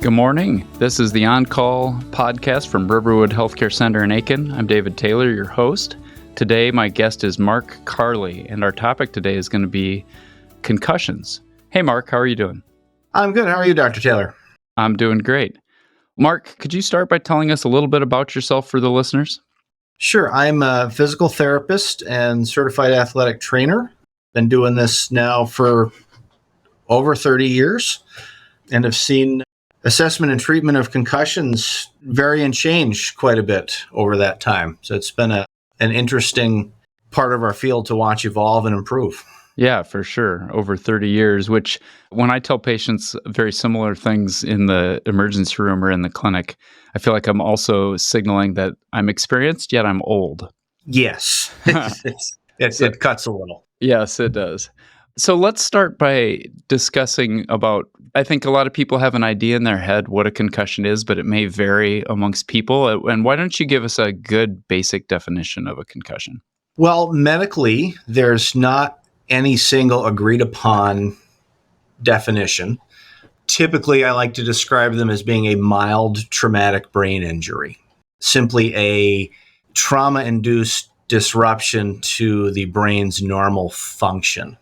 Good morning. This is the On Call podcast from Riverwood Healthcare Center in Aiken. I'm David Taylor, your host. Today, my guest is Marc Carley, and our topic today is going to be concussions. Hey, Marc, how are you doing? I'm good. How are you, Dr. Taylor? I'm doing great. Marc, could you start by telling us a little bit about yourself for the listeners? Sure. I'm a physical therapist and certified athletic trainer. Been doing this now for over 30 years and have seen assessment and treatment of concussions vary and change quite a bit over that time. So it's been an interesting part of our field to watch evolve and improve. Yeah, for sure. Over 30 years, which when I tell patients very similar things in the emergency room or in the clinic, I feel like I'm also signaling that I'm experienced, yet I'm old. Yes, it cuts a little. Yes, it does. So let's start by discussing about, I think a lot of people have an idea in their head what a concussion is, but it may vary amongst people. And why don't you give us a good basic definition of a concussion? Well, medically, there's not any single agreed upon definition. Typically, I like to describe them as being a mild traumatic brain injury, simply a trauma-induced disruption to the brain's normal function.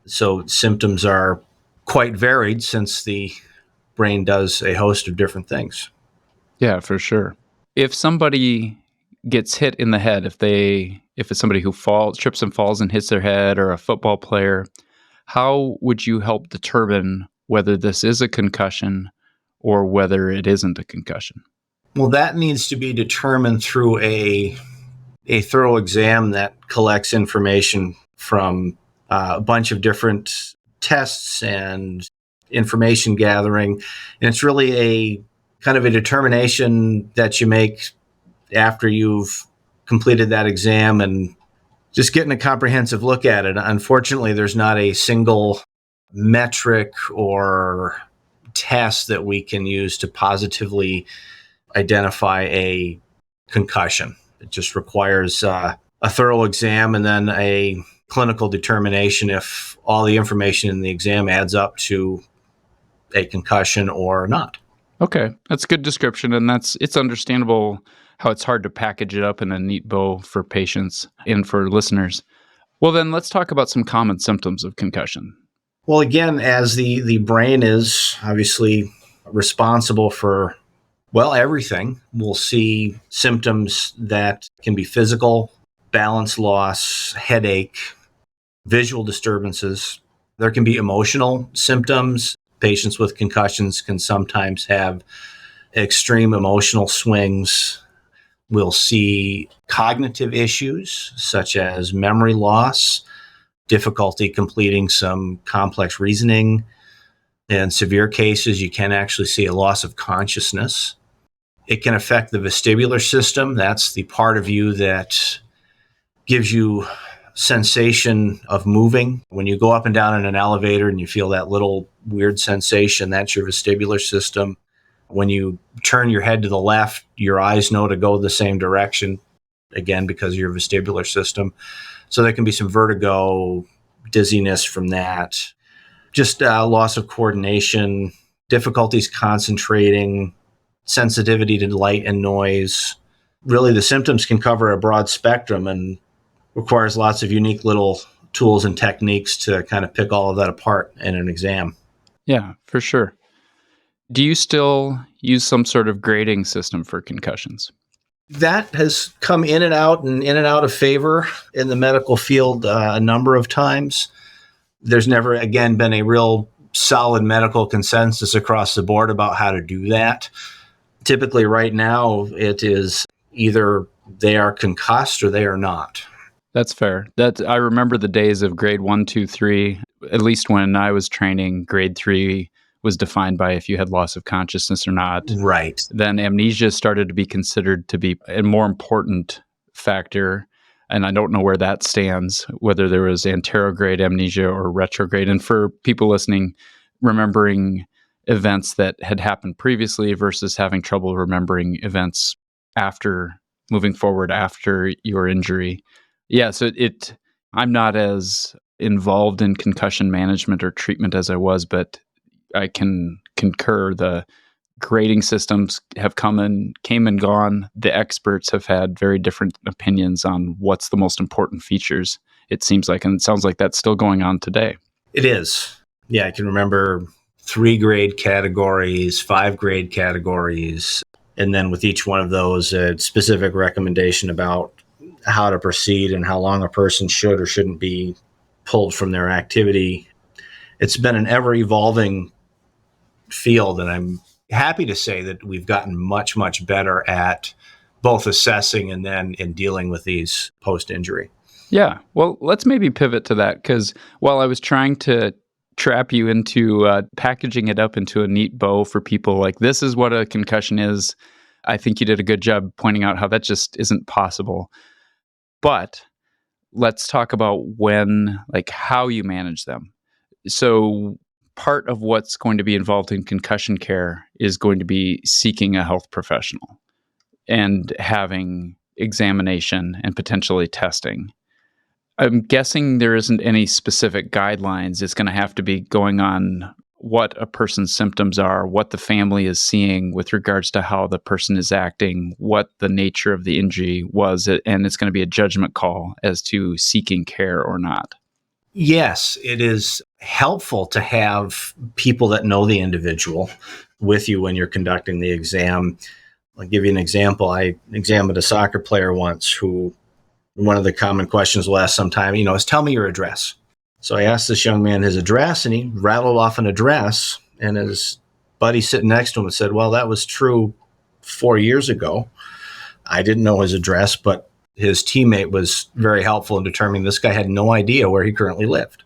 So symptoms are quite varied since the brain does a host of different things. Yeah, for sure. If somebody gets hit in the head, if it's somebody who trips and falls and hits their head, or a football player, how would you help determine whether this is a concussion or whether it isn't a concussion? Well, that needs to be determined through a thorough exam that collects information from a bunch of different tests and information gathering. And it's really a kind of a determination that you make after you've completed that exam and just getting a comprehensive look at it. Unfortunately, there's not a single metric or test that we can use to positively identify a concussion. It just requires a thorough exam and then a clinical determination if all the information in the exam adds up to a concussion or not. Okay, that's a good description, and it's understandable how it's hard to package it up in a neat bow for patients and for listeners. Well, then let's talk about some common symptoms of concussion. Well, again, as the brain is obviously responsible for, well, everything, we'll see symptoms that can be physical, balance loss, headache, visual disturbances. There can be emotional symptoms. Patients with concussions can sometimes have extreme emotional swings. We'll see cognitive issues such as memory loss, difficulty completing some complex reasoning. In severe cases, you can actually see a loss of consciousness. It can affect the vestibular system. That's the part of you that gives you sensation of moving. When you go up and down in an elevator and you feel that little weird sensation, that's your vestibular system. When you turn your head to the left, your eyes know to go the same direction, again, because of your vestibular system. So there can be some vertigo, dizziness from that, just loss of coordination, difficulties concentrating, sensitivity to light and noise. Really, the symptoms can cover a broad spectrum and requires lots of unique little tools and techniques to kind of pick all of that apart in an exam. Yeah, for sure. Do you still use some sort of grading system for concussions? That has come in and out of favor in the medical field a number of times. There's never, again, been a real solid medical consensus across the board about how to do that. Typically, right now, it is either they are concussed or they are not. That's fair. I remember the days of grade 1, 2, 3. At least when I was training, grade 3 was defined by if you had loss of consciousness or not. Right. Then amnesia started to be considered to be a more important factor. And I don't know where that stands, whether there was anterograde amnesia or retrograde. And for people listening, remembering events that had happened previously versus having trouble remembering events after moving forward after your injury. Yeah, so I'm not as involved in concussion management or treatment as I was, but I can concur grading systems have came and gone. The experts have had very different opinions on what's the most important features, it seems like. And it sounds like that's still going on today. It is. Yeah, I can remember 3 grade categories, 5 grade categories, and then with each one of those, a specific recommendation about how to proceed and how long a person should or shouldn't be pulled from their activity. It's been an ever-evolving field, and I'm happy to say that we've gotten much, much better at both assessing and then in dealing with these post-injury. Yeah. Well, let's maybe pivot to that, because while I was trying to trap you into packaging it up into a neat bow for people like this is what a concussion is, I think you did a good job pointing out how that just isn't possible. But let's talk about how you manage them. So part of what's going to be involved in concussion care is going to be seeking a health professional and having examination and potentially testing. I'm guessing there isn't any specific guidelines. It's going to have to be going on what a person's symptoms are, what the family is seeing with regards to how the person is acting, what the nature of the injury was, and it's going to be a judgment call as to seeking care or not. Yes, it is helpful to have people that know the individual with you when you're conducting the exam. I'll give you an example. I examined a soccer player once who, one of the common questions we'll ask sometime, is tell me your address. So I asked this young man his address, and he rattled off an address, and his buddy sitting next to him said, well, that was true 4 years ago. I didn't know his address, but his teammate was very helpful in determining this guy had no idea where he currently lived.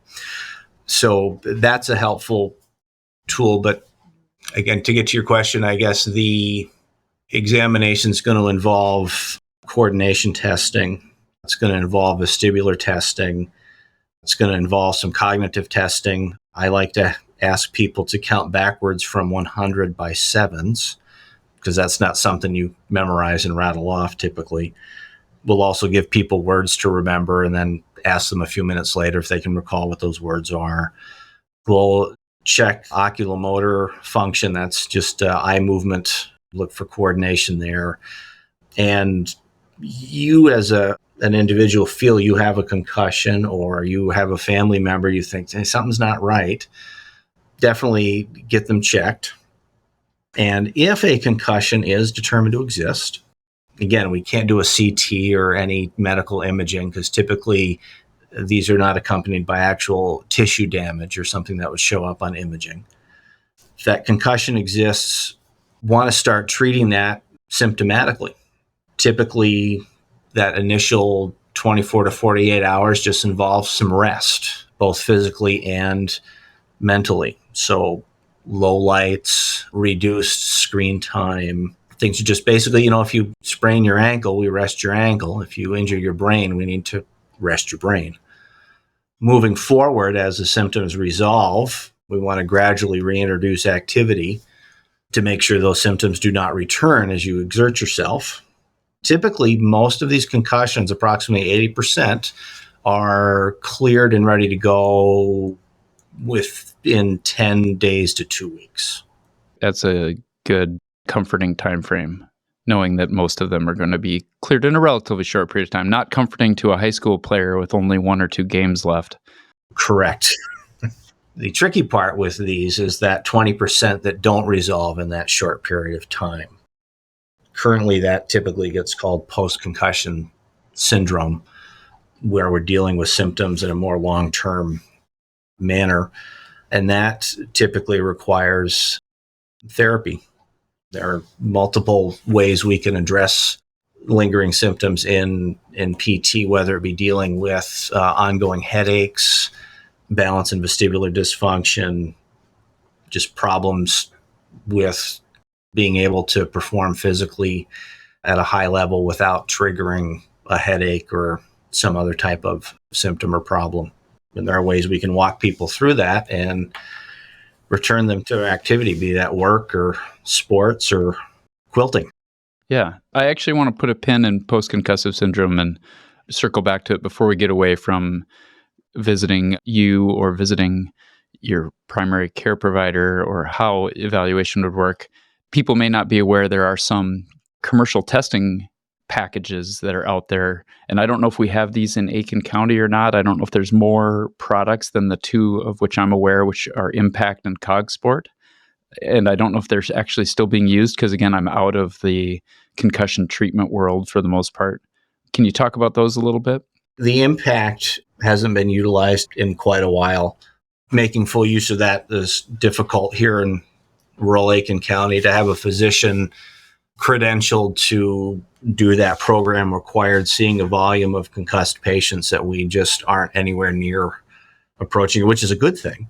So that's a helpful tool. But again, to get to your question, I guess the examination is going to involve coordination testing. It's going to involve vestibular testing. It's going to involve some cognitive testing. I like to ask people to count backwards from 100 by sevens, because that's not something you memorize and rattle off typically. We'll also give people words to remember and then ask them a few minutes later if they can recall what those words are. We'll check oculomotor function. That's just eye movement. Look for coordination there. And you as an individual feel you have a concussion, or you have a family member, you think, hey, something's not right, definitely get them checked. And if a concussion is determined to exist, again, we can't do a CT or any medical imaging because typically these are not accompanied by actual tissue damage or something that would show up on imaging. If that concussion exists, want to start treating that symptomatically. Typically, that initial 24 to 48 hours just involves some rest, both physically and mentally. So low lights, reduced screen time, things are just basically, if you sprain your ankle, we rest your ankle. If you injure your brain, we need to rest your brain. Moving forward, as the symptoms resolve, we want to gradually reintroduce activity to make sure those symptoms do not return as you exert yourself. Typically, most of these concussions, approximately 80%, are cleared and ready to go within 10 days to 2 weeks. That's a good, comforting time frame, knowing that most of them are going to be cleared in a relatively short period of time. Not comforting to a high school player with only 1 or 2 games left. Correct. The tricky part with these is that 20% that don't resolve in that short period of time. Currently, that typically gets called post-concussion syndrome, where we're dealing with symptoms in a more long-term manner. And that typically requires therapy. There are multiple ways we can address lingering symptoms in PT, whether it be dealing with ongoing headaches, balance and vestibular dysfunction, just problems with being able to perform physically at a high level without triggering a headache or some other type of symptom or problem. And there are ways we can walk people through that and return them to activity, be that work or sports or quilting. Yeah. I actually want to put a pin in post-concussive syndrome and circle back to it before we get away from visiting you or visiting your primary care provider or how evaluation would work. people may not be aware there are some commercial testing packages that are out there. And I don't know if we have these in Aiken County or not. I don't know if there's more products than the two of which I'm aware, which are Impact and CogSport. And I don't know if they're actually still being used because, again, I'm out of the concussion treatment world for the most part. Can you talk about those a little bit? The Impact hasn't been utilized in quite a while. Making full use of that is difficult here in rural Aiken County. To have a physician credentialed to do that program required seeing a volume of concussed patients that we just aren't anywhere near approaching, which is a good thing.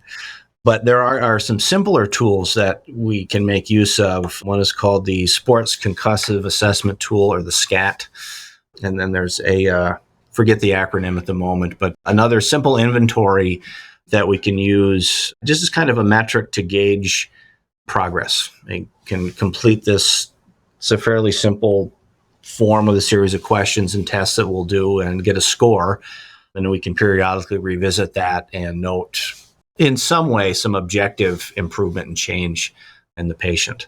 But there are some simpler tools that we can make use of. One is called the Sports Concussive Assessment Tool, or the SCAT. And then there's forget the acronym at the moment, but another simple inventory that we can use just as kind of a metric to gauge progress. We can complete this. It's a fairly simple form with a series of questions and tests that we'll do and get a score. And we can periodically revisit that and note in some way some objective improvement and change in the patient.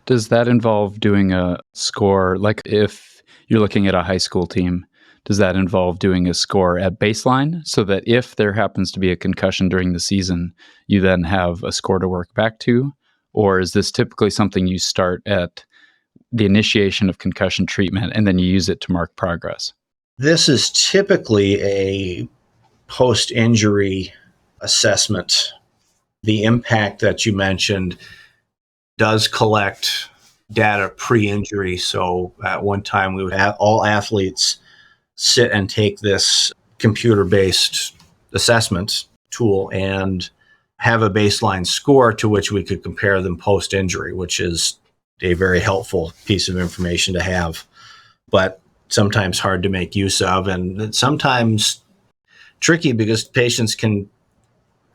Does that involve doing a score? Like if you're looking at a high school team, does that involve doing a score at baseline so that if there happens to be a concussion during the season, you then have a score to work back to? Or is this typically something you start at the initiation of concussion treatment and then you use it to mark progress? This is typically a post-injury assessment. The Impact that you mentioned does collect data pre-injury. So at one time, we would have all athletes sit and take this computer-based assessment tool and have a baseline score to which we could compare them post-injury, which is a very helpful piece of information to have, but sometimes hard to make use of, and sometimes tricky because patients can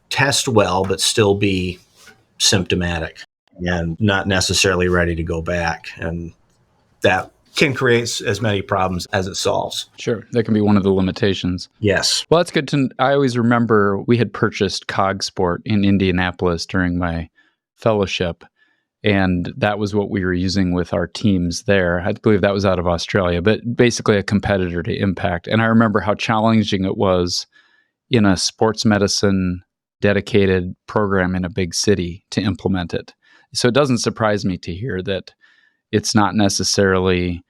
test well but still be symptomatic and not necessarily ready to go back. And that can create as many problems as it solves. Sure. That can be one of the limitations. Yes. Well, that's good to I always remember we had purchased CogSport in Indianapolis during my fellowship. And that was what we were using with our teams there. I believe that was out of Australia, but basically a competitor to Impact. And I remember how challenging it was in a sports medicine dedicated program in a big city to implement it. So it doesn't surprise me to hear that it's not necessarily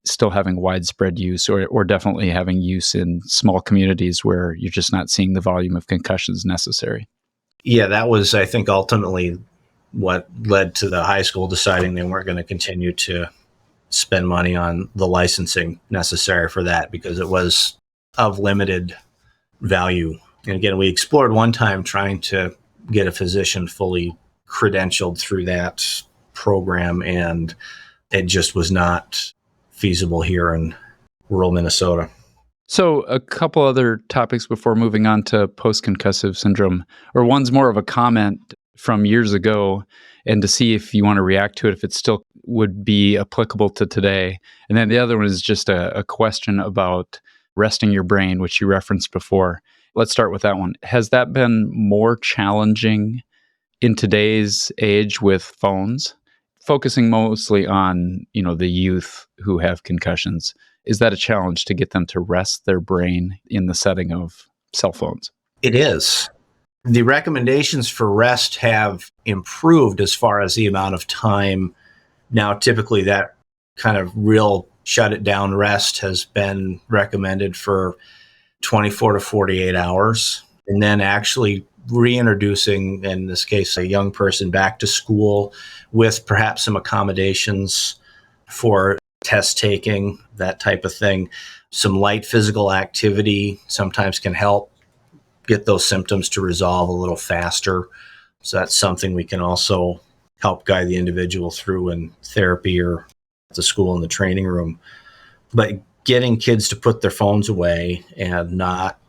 still having widespread use or definitely having use in small communities where you're just not seeing the volume of concussions necessary. Yeah, that was, I think, ultimately what led to the high school deciding they weren't going to continue to spend money on the licensing necessary for that because it was of limited value. And again, we explored one time trying to get a physician fully credentialed through that program, and it just was not feasible here in rural Minnesota. So a couple other topics before moving on to post-concussive syndrome, or one's more of a comment from years ago and to see if you want to react to it, if it still would be applicable to today. And then the other one is just a question about resting your brain, which you referenced before. Let's start with that one. Has that been more challenging in today's age with phones, focusing mostly on, the youth who have concussions? Is that a challenge to get them to rest their brain in the setting of cell phones? It is. The recommendations for rest have improved as far as the amount of time. Now, typically that kind of real shut it down rest has been recommended for 24 to 48 hours. And then actually reintroducing, in this case, a young person back to school with perhaps some accommodations for test taking, that type of thing. Some light physical activity sometimes can help get those symptoms to resolve a little faster. So that's something we can also help guide the individual through in therapy or at the school in the training room. But getting kids to put their phones away and not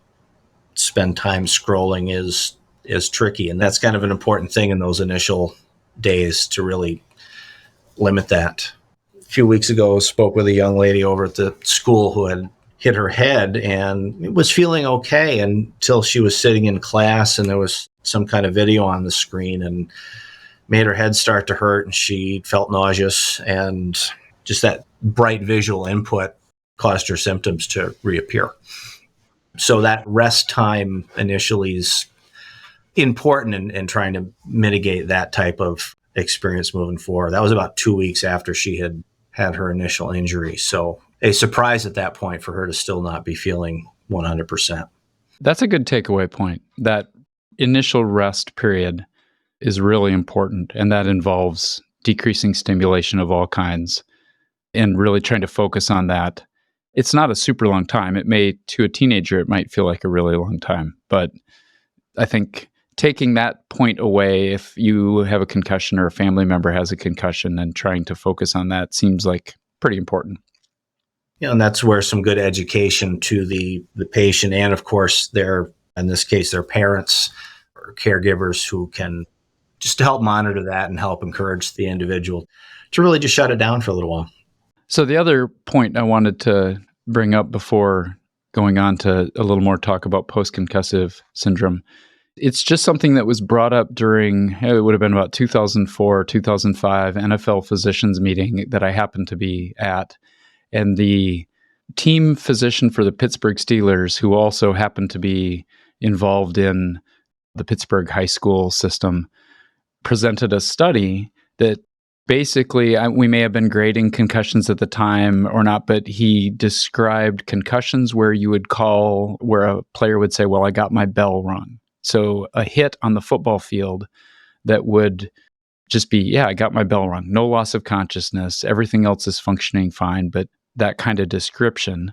spend time scrolling is tricky. And that's kind of an important thing in those initial days to really limit that. A few weeks ago, I spoke with a young lady over at the school who had hit her head and was feeling okay until she was sitting in class and there was some kind of video on the screen. And made her head start to hurt, and she felt nauseous, and just that bright visual input caused her symptoms to reappear. So that rest time initially is important in trying to mitigate that type of experience moving forward. That was about 2 weeks after she had had her initial injury. So a surprise at that point for her to still not be feeling 100%. That's a good takeaway point. That initial rest period is really important, and that involves decreasing stimulation of all kinds and really trying to focus on that. It's not a super long time. It may, to a teenager, it might feel like a really long time, but I think taking that point away, if you have a concussion or a family member has a concussion, and trying to focus on that seems like pretty important. And that's where some good education to the patient, and of course in this case, their parents or caregivers who can just help monitor that and help encourage the individual to really just shut it down for a little while. So the other point I wanted to bring up before going on to a little more talk about post-concussive syndrome, it's just something that was brought up during, it would have been about 2004, 2005 NFL physicians meeting that I happened to be at. And the team physician for the Pittsburgh Steelers, who also happened to be involved in the Pittsburgh high school system, presented a study that basically, we may have been grading concussions at the time or not, but he described concussions where a player would say, well, I got my bell rung. So a hit on the football field that would just be, yeah, I got my bell rung. No loss of consciousness. Everything else is functioning fine. But that kind of description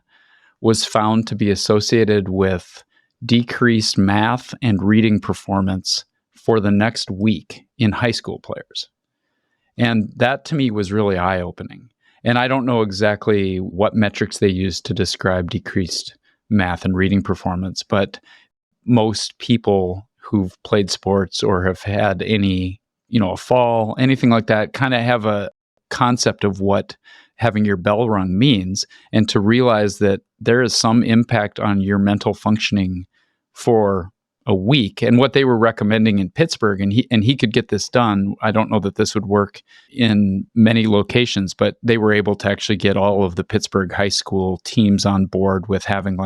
was found to be associated with decreased math and reading performance for the next week in high school players. And that to me was really eye-opening. And I don't know exactly what metrics they used to describe decreased math and reading performance, but most people who've played sports or have had any, a fall, anything like that, kind of have a concept of what having your bell rung means, and to realize that there is some impact on your mental functioning for a week. And what they were recommending in Pittsburgh, and he could get this done. I don't know that this would work in many locations, but they were able to actually get all of the Pittsburgh high school teams on board with having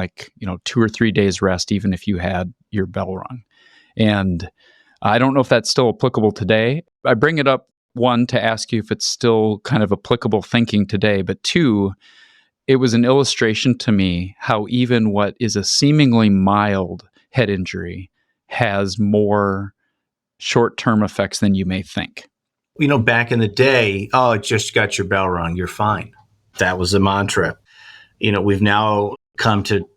2 or 3 days rest, even if you had your bell rung. And I don't know if that's still applicable today. I bring it up, one, to ask you if it's still kind of applicable thinking today, but two, it was an illustration to me how even what is a seemingly mild head injury has more short-term effects than you may think. Back in the day, it just got your bell rung, you're fine. That was the mantra. We've now come to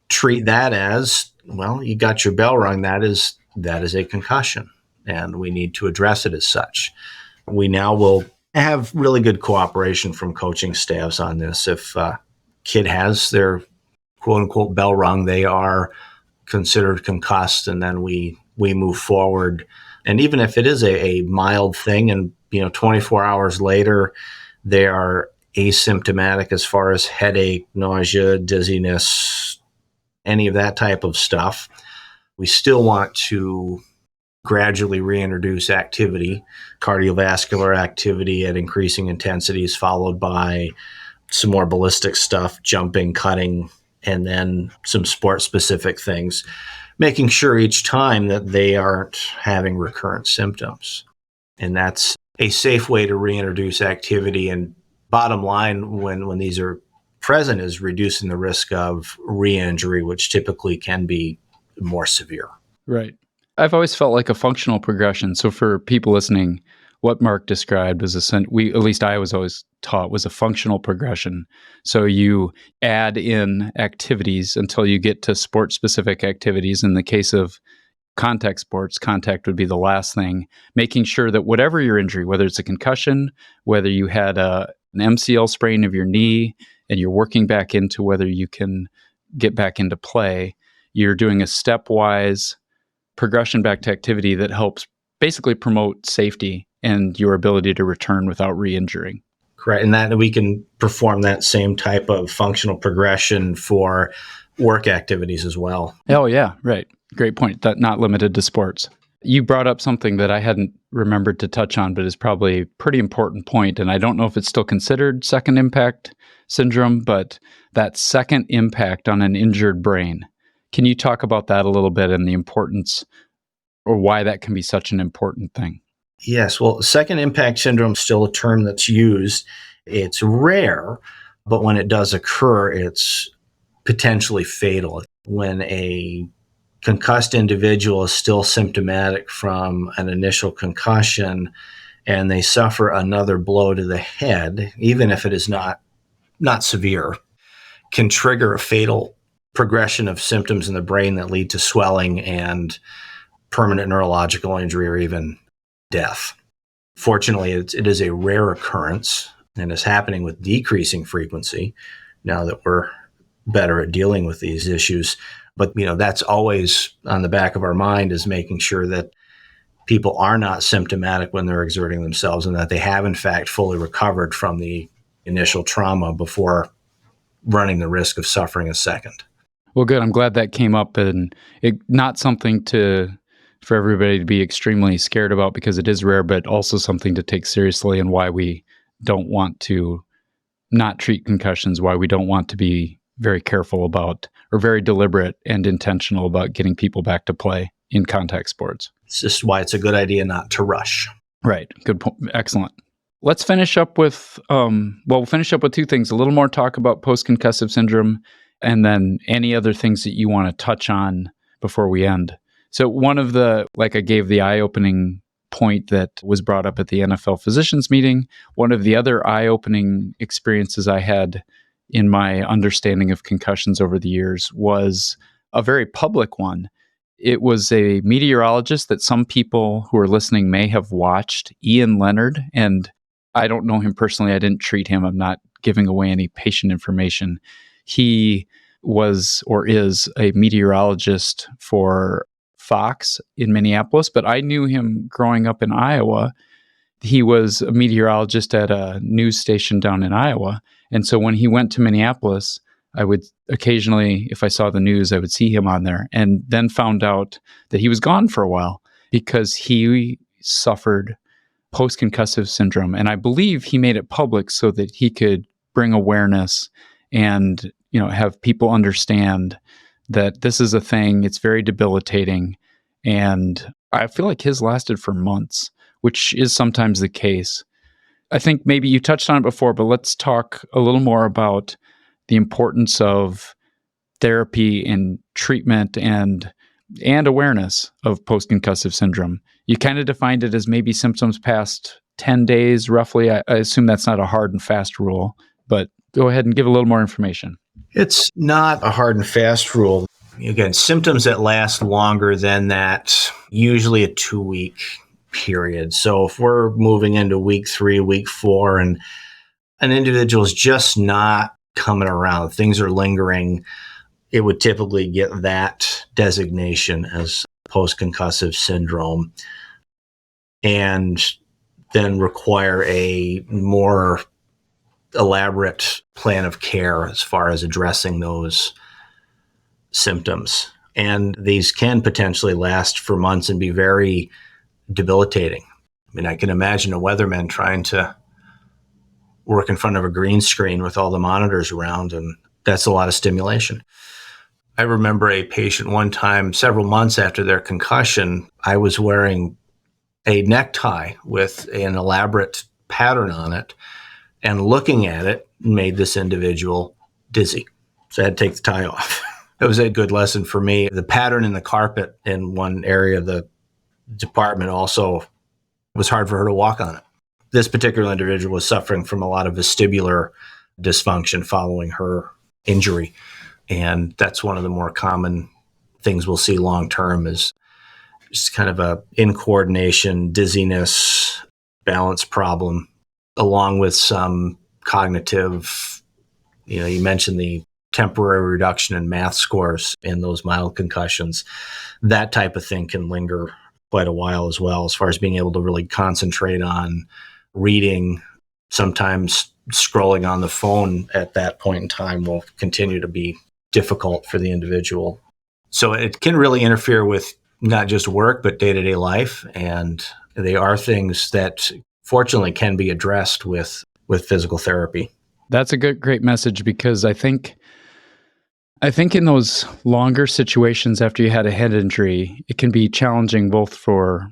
treat that as, well, you got your bell rung, that is a concussion, and we need to address it as such. We now will have really good cooperation from coaching staffs on this. If a kid has their quote-unquote bell rung, they are considered concussed, and then we move forward. And even if it is a mild thing, and 24 hours later they are asymptomatic as far as headache, nausea, dizziness, any of that type of stuff, we still want to gradually reintroduce activity, cardiovascular activity at increasing intensities, followed by some more ballistic stuff, jumping, cutting, and then some sport-specific things, making sure each time that they aren't having recurrent symptoms. And that's a safe way to reintroduce activity. And bottom line, when these are present, is reducing the risk of re-injury, which typically can be more severe. Right. I've always felt like a functional progression. So for people listening, what Marc described was at least I was always taught, was a functional progression. So you add in activities until you get to sport-specific activities. In the case of contact sports, contact would be the last thing, making sure that whatever your injury, whether it's a concussion, whether you had an MCL sprain of your knee, and you're working back into whether you can get back into play, you're doing a stepwise progression back to activity that helps basically promote safety and your ability to return without re-injuring. Correct. And that we can perform that same type of functional progression for work activities as well. Oh, yeah. Right. Great point. That not limited to sports. You brought up something that I hadn't remembered to touch on, but is probably a pretty important point. And I don't know if it's still considered second impact syndrome, but that second impact on an injured brain. Can you talk about that a little bit and the importance or why that can be such an important thing? Yes. Well, second impact syndrome is still a term that's used. It's rare, but when it does occur, it's potentially fatal. When a concussed individual is still symptomatic from an initial concussion and they suffer another blow to the head, even if it is not severe, can trigger a fatal progression of symptoms in the brain that lead to swelling and permanent neurological injury or even death. Fortunately, it is a rare occurrence and is happening with decreasing frequency now that we're better at dealing with these issues. But, that's always on the back of our mind, is making sure that people are not symptomatic when they're exerting themselves and that they have, in fact, fully recovered from the initial trauma before running the risk of suffering a second. Well, good. I'm glad that came up, and not something for everybody to be extremely scared about because it is rare, but also something to take seriously, and why we don't want to not treat concussions, why we don't want to be very careful about, or very deliberate and intentional about getting people back to play in contact sports. It's just why it's a good idea not to rush. Right. Good point. Excellent. Let's finish up with, we'll finish up with two things, a little more talk about post-concussive syndrome, and then any other things that you want to touch on before we end. So one of I gave the eye-opening point that was brought up at the NFL physicians meeting. One of the other eye-opening experiences I had in my understanding of concussions over the years was a very public one. It was a meteorologist that some people who are listening may have watched, Ian Leonard, and I don't know him personally. I didn't treat him. I'm not giving away any patient information. He was or is a meteorologist for Fox in Minneapolis, but I knew him growing up in Iowa. He was a meteorologist at a news station down in Iowa. And so when he went to Minneapolis, I would occasionally, if I saw the news, I would see him on there, and then found out that he was gone for a while because he suffered post-concussive syndrome. And I believe he made it public so that he could bring awareness and, have people understand that this is a thing. It's very debilitating. And I feel like his lasted for months, which is sometimes the case. I think maybe you touched on it before, but let's talk a little more about the importance of therapy and treatment and awareness of post-concussive syndrome. You kind of defined it as maybe symptoms past 10 days, roughly. I assume that's not a hard and fast rule, but go ahead and give a little more information. It's not a hard and fast rule. Again, symptoms that last longer than that, usually a 2-week period. So if we're moving into week 3, week 4, and an individual is just not coming around, things are lingering, it would typically get that designation as post-concussive syndrome and then require a more elaborate plan of care as far as addressing those symptoms. And these can potentially last for months and be very debilitating. I mean, I can imagine a weatherman trying to work in front of a green screen with all the monitors around, and that's a lot of stimulation. I remember a patient one time, several months after their concussion, I was wearing a necktie with an elaborate pattern on it, and looking at it made this individual dizzy. So I had to take the tie off. It was a good lesson for me. The pattern in the carpet in one area of the department also was hard for her to walk on it. This particular individual was suffering from a lot of vestibular dysfunction following her injury. And that's one of the more common things we'll see long-term is just kind of a incoordination, dizziness, balance problem, along with some cognitive, you mentioned the temporary reduction in math scores in those mild concussions. That type of thing can linger quite a while as well, as far as being able to really concentrate on reading. Sometimes scrolling on the phone at that point in time will continue to be difficult for the individual. So it can really interfere with not just work, but day-to-day life. And They are things that fortunately can be addressed with physical therapy. That's a great message, because I think in those longer situations after you had a head injury, it can be challenging both for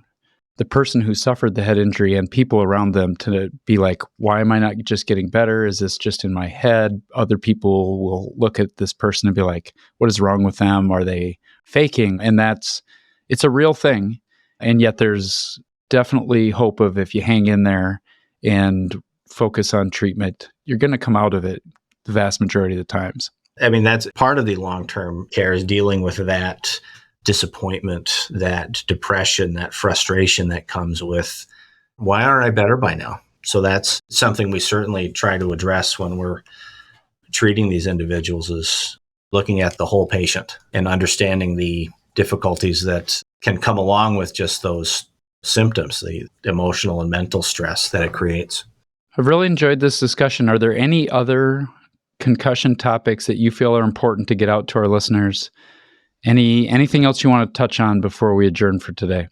the person who suffered the head injury and people around them to be like, why am I not just getting better? Is this just in my head? Other people will look at this person and be like, what is wrong with them? Are they faking? And it's a real thing. And yet there's definitely hope of, if you hang in there and focus on treatment, you're going to come out of it the vast majority of the times. I mean, that's part of the long-term care, is dealing with that disappointment, that depression, that frustration that comes with, why aren't I better by now? So that's something we certainly try to address when we're treating these individuals, is looking at the whole patient and understanding the difficulties that can come along with just those symptoms, the emotional and mental stress that it creates. I've really enjoyed this discussion. Are there any other concussion topics that you feel are important to get out to our listeners? Anything else you want to touch on before we adjourn for today?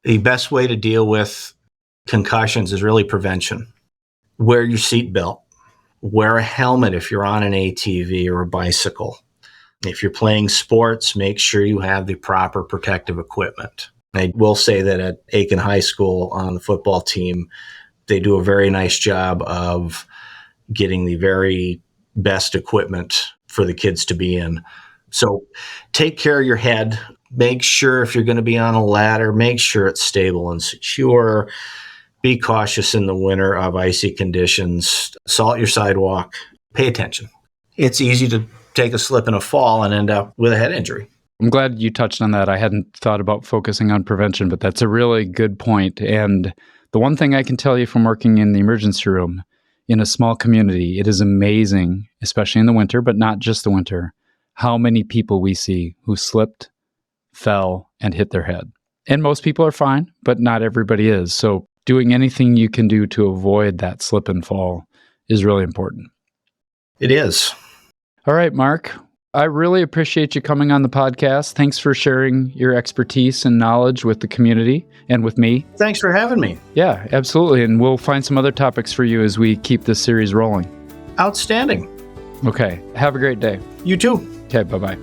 The best way to deal with concussions is really prevention. Wear your seatbelt. Wear a helmet if you're on an ATV or a bicycle. If you're playing sports, make sure you have the proper protective equipment. I will say that at Aiken High School, on the football team, they do a very nice job of getting the very best equipment for the kids to be in. So take care of your head. Make sure, if you're going to be on a ladder, make sure it's stable and secure. Be cautious in the winter of icy conditions. Salt your sidewalk. Pay attention. It's easy to take a slip and a fall and end up with a head injury. I'm glad you touched on that. I hadn't thought about focusing on prevention, but that's a really good point. And the one thing I can tell you from working in the emergency room in a small community, it is amazing, especially in the winter, but not just the winter, how many people we see who slipped, fell, and hit their head. And most people are fine, but not everybody is. So doing anything you can do to avoid that slip and fall is really important. It is. All right, Marc, I really appreciate you coming on the podcast. Thanks for sharing your expertise and knowledge with the community and with me. Thanks for having me. Yeah, absolutely. And we'll find some other topics for you as we keep this series rolling. Outstanding. Okay. Have a great day. You too. Okay, bye-bye.